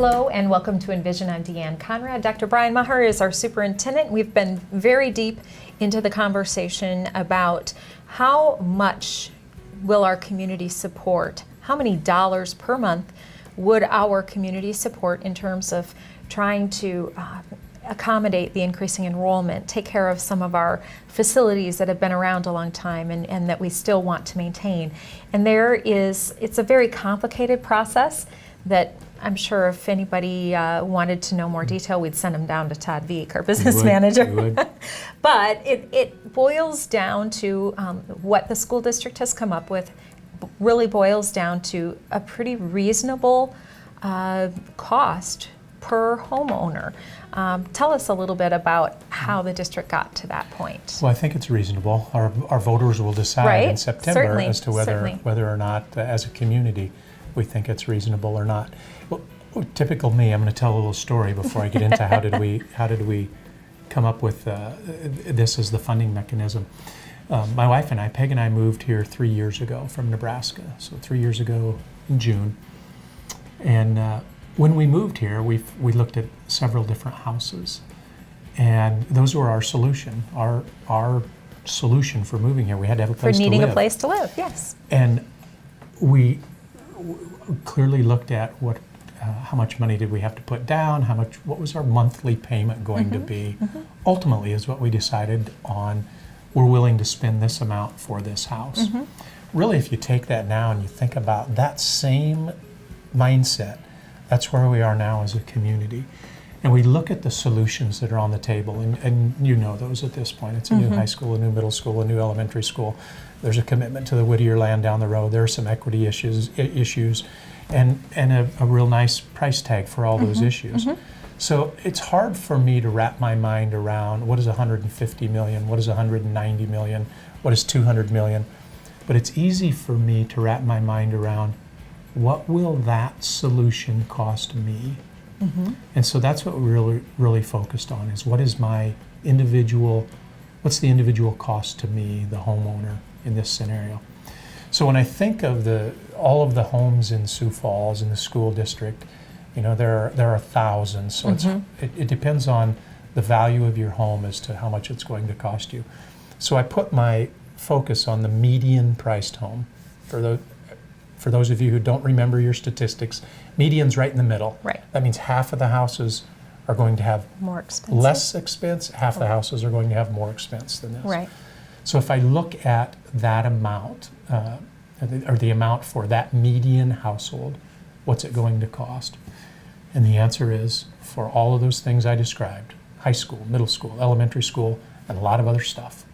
Hello and welcome to Envision. I'm Deanne Conrad. Dr. Brian Maher is our superintendent. We've been very deep into the conversation about how much will our community support, how many dollars per month would our community support in terms of trying to accommodate the increasing enrollment, take care of some of our facilities that have been around a long time and that we still want to maintain. And it's a very complicated process that I'm sure if anybody wanted to know more detail, we'd send them down to Todd Veek, our business manager. But it boils down to what the school district has come up with, really boils down to a pretty reasonable cost per homeowner. Tell us a little bit about how the district got to that point. Well, I think it's reasonable. Our voters will decide in September as to whether or not, as a community, we think it's reasonable or not. Well, typical me, I'm going to tell a little story before I get into how did we come up with this as the funding mechanism. My wife and I, Peg and I, moved here 3 years ago from Nebraska. So 3 years ago in June, and when we moved here, we looked at several different houses, and those were our solution. Our solution for moving here, we had to have a place to live. For needing a place to live, yes. And we clearly looked at how much money did we have to put down, what was our monthly payment going to be. Ultimately is what we decided on. We're willing to spend this amount for this house. Really, if you take that now and you think about that same mindset, that's where we are now as a community. And we look at the solutions that are on the table, and you know those at this point. It's a new high school, a new middle school, a new elementary school. There's a commitment to the Whittier land down the road. There are some equity issues and a real nice price tag for all those issues. So it's hard for me to wrap my mind around what is 150 million, what is 190 million, what is 200 million. But it's easy for me to wrap my mind around what will that solution cost me? And so that's what we're really focused on, is what's the individual cost to me, the homeowner, in this scenario. So when I think of all of the homes in Sioux Falls in the school district, there are thousands. So it depends on the value of your home as to how much it's going to cost you. So I put my focus on the median priced home. For those of you who don't remember your statistics, median's right in the middle. Right. That means half of the houses are going to have more expensive. Less expense, half the houses are going to have more expense than this. Right. So if I look at that amount, or the amount for that median household, what's it going to cost? And the answer is, for all of those things I described, high school, middle school, elementary school, and a lot of other stuff,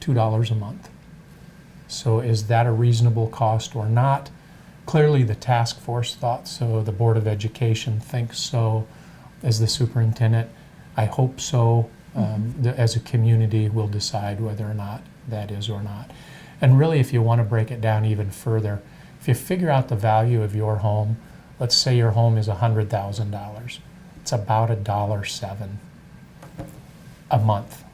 $2 a month. So is that a reasonable cost or not? Clearly the task force thought so, the Board of Education thinks so, as the superintendent, I hope so. As a community, we'll decide whether or not that is or not. And really, if you want to break it down even further, if you figure out the value of your home, let's say your home is $100,000. It's about $1.07 a month.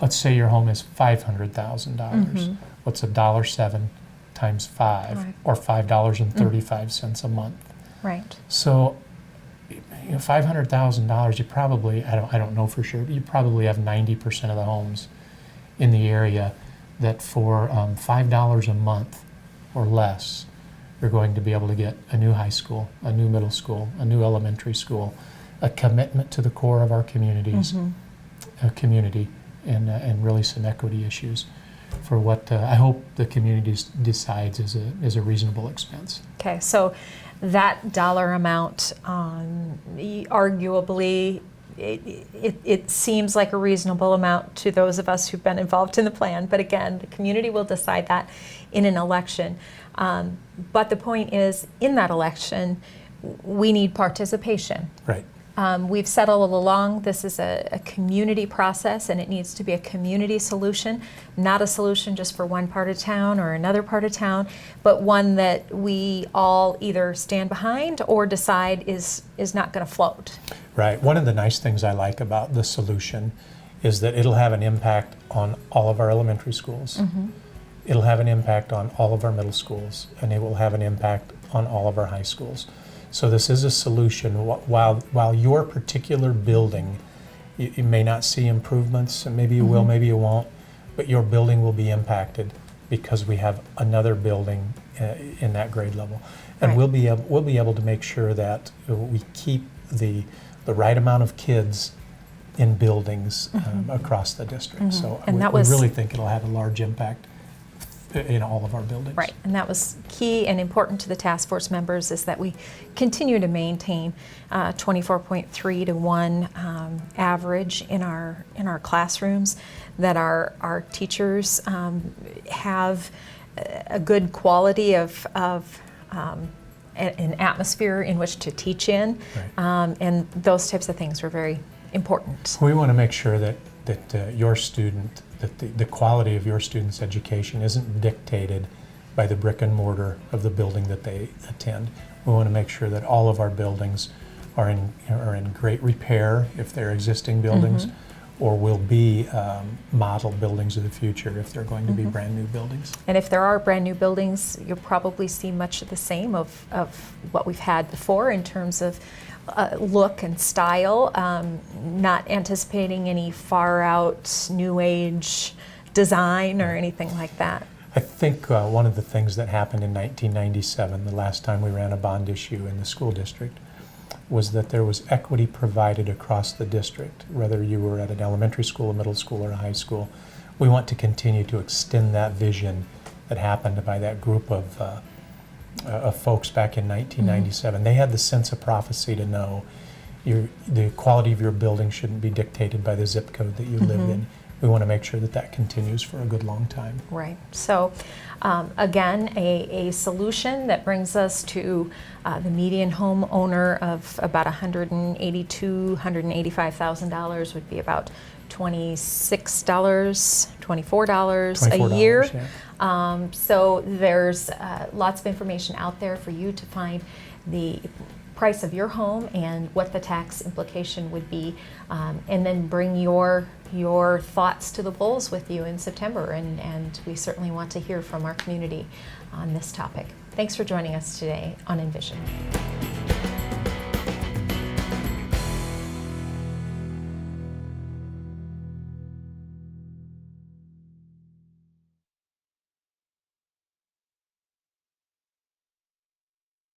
Let's say your home is $500,000. What's $1.07 times 5, or $5.35 a month? Right. So, $500,000, you probably, I don't know for sure, but you probably have 90% of the homes in the area that for $5 a month or less, you're going to be able to get a new high school, a new middle school, a new elementary school, a commitment to the core of our communities, a community, and really some equity issues for what I hope the community decides is a reasonable expense. Okay, so that dollar amount, arguably, it seems like a reasonable amount to those of us who've been involved in the plan. But again, the community will decide that in an election. But the point is, in that election, we need participation. Right. We've said all along, this is a community process, and it needs to be a community solution, not a solution just for one part of town or another part of town, but one that we all either stand behind or decide is not going to float. Right. One of the nice things I like about the solution is that it'll have an impact on all of our elementary schools. It'll have an impact on all of our middle schools, and it will have an impact on all of our high schools. So this is a solution. While your particular building, you may not see improvements, and maybe you will, maybe you won't, but your building will be impacted because we have another building in that grade level. And Right. we'll be able to make sure that we keep the right amount of kids in buildings across the district. So And we that was- really think it'll have a large impact in all of our buildings. Right, and that was key and important to the task force members, is that we continue to maintain 24.3 to 1 average in our classrooms, that our teachers have a good quality of an atmosphere in which to teach in, Right. and those types of things were very important. We want to make sure that your student, that the quality of your student's education isn't dictated by the brick and mortar of the building that they attend. We want to make sure that all of our buildings are in great repair if they're existing buildings, or will be model buildings of the future if they're going to be brand new buildings. And if there are brand new buildings, you'll probably see much of the same of what we've had before in terms of look and style, not anticipating any far out new age design or anything like that. I think one of the things that happened in 1997, the last time we ran a bond issue in the school district, was that there was equity provided across the district, whether you were at an elementary school, a middle school, or a high school. We want to continue to extend that vision that happened by that group of folks back in 1997. They had the sense of prophecy to know the quality of your building shouldn't be dictated by the zip code that you live in. We want to make sure that that continues for a good long time. Right. So, again, a solution that brings us to the median home owner of about $182,000, $185,000 would be about $26, $24 a year. Yeah. So there's lots of information out there for you to find the price of your home and what the tax implication would be, and then bring your thoughts to the polls with you in September, and we certainly want to hear from our community on this topic. Thanks for joining us today on Envision.